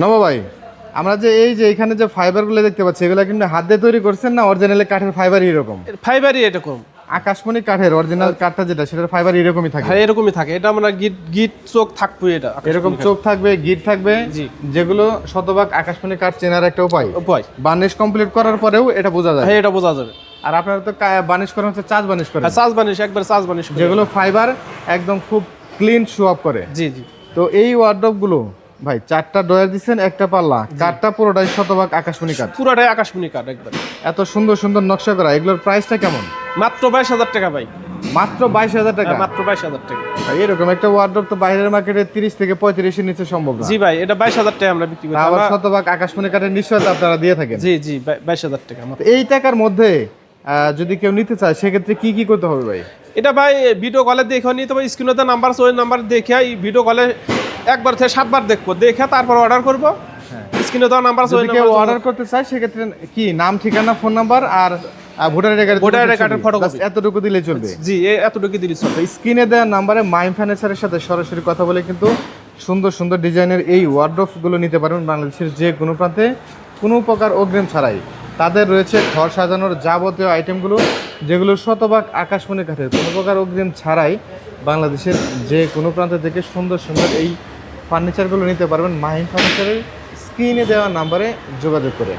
নবা ভাই, আমরা যে এই যে এখানে যে ফাইবারগুলো দেখতে পাচ্ছি, এগুলো কিন্তু হাত দিয়ে তৈরি করছেন না অরিজিনালি কাঠের ফাইবার এরকম? ফাইবারই এরকম, আকাশমণি কাঠের অরিজিনাল কাঠটা যেটা সেটার ফাইবার এরকমই থাকে? হ্যাঁ এরকমই থাকে। এটা আমরা গিট গিট চোখ থাকবে, এটা এরকম চোখ থাকবে, গিট থাকবে, জি। যেগুলো শতভাগ আকাশমণি কাঠ চেনার একটা উপায়। উপায় বার্নিশ কমপ্লিট করার পরেও এটা বোঝা যায়। হ্যাঁ এটা বোঝা যাবে। আর আপনারা তো বার্নিশ করেন হচ্ছে চার্জ বার্নিশ করেন, চার্জ বানিশ, একবার চার্জ বানিশ, যেগুলো ফাইবার একদম খুব ক্লিন শো আপ করে। জি জি। তো এই ওয়ার্ডরোব গুলো ভাই 4টা ডয়ার দিচ্ছেন, একটা পাল্লা, কাঠটা পুরোটাই শতভাগ আকাশমণি কাঠ, পুরাটাই আকাশমণি কাঠ একবার। এত সুন্দর সুন্দর নকশা করা। এগুলোর প্রাইসটা কেমন? মাত্র 22,000 টাকা ভাই। মাত্র 22,000 টাকা? মাত্র 22,000 টাকা। ভাই এরকম একটা ওয়ার্ডরোব তো বাইরের মার্কেটে 30 থেকে 35 এর নিচে সম্ভব না। জি ভাই, এটা 22,000 টাকা আমরা বিক্রি করি। আবার শতভাগ আকাশমণি কাঠের নিশ্চয়তা আপনারা দিয়ে থাকেন। জি জি, 22,000 টাকা। তো এই টাকার মধ্যে যদি কেউ নিতে চায় সেক্ষেত্রে কি কি করতে হবে ভাই? এটা ভাই ভিডিও কলে দেখে নিতে হবে, স্ক্রিনে তো নাম্বার আছে, ওই নাম্বার দেখে এই ভিডিও কলে একবার থেকে 7 বার দেখবো, দেখে তারপর অর্ডার করবো। স্ক্রিনে তো নাম্বার আছে, ওই যদি কেউ নাম্বার অর্ডার করতে চায় সেক্ষেত্রে কি নাম, ঠিকানা, ফোন নাম্বার আর ভোটার আইডি কার্ডের ফটোকপি এতটুকু দিলেই চলবে? জি, এতটুকু দিলি চলবে। স্ক্রিনে দেওয়া নাম্বারে মাইম ফার্নিচারের সাথে সরাসরি কথা বলে কিন্তু সুন্দর সুন্দর ডিজাইনের এই ওয়ার্ডরোবগুলো নিতে পারবেন বাংলাদেশের যে কোনো প্রান্তে, কোনো প্রকার অগ্রিম ছাড়াই। তাদের রয়েছে ঘর সাজানোর যাবতীয় আইটেমগুলো, যেগুলো শতভাগ আকাশমণি কাঠের, কোনো প্রকার অগ্রিম ছাড়াই বাংলাদেশের যে কোনো প্রান্ত থেকে সুন্দর সুন্দর এই ফার্নিচারগুলো নিতে পারবেন মাহিম ফার্নিচারের স্ক্রিনে দেওয়া নাম্বারে যোগাযোগ করে।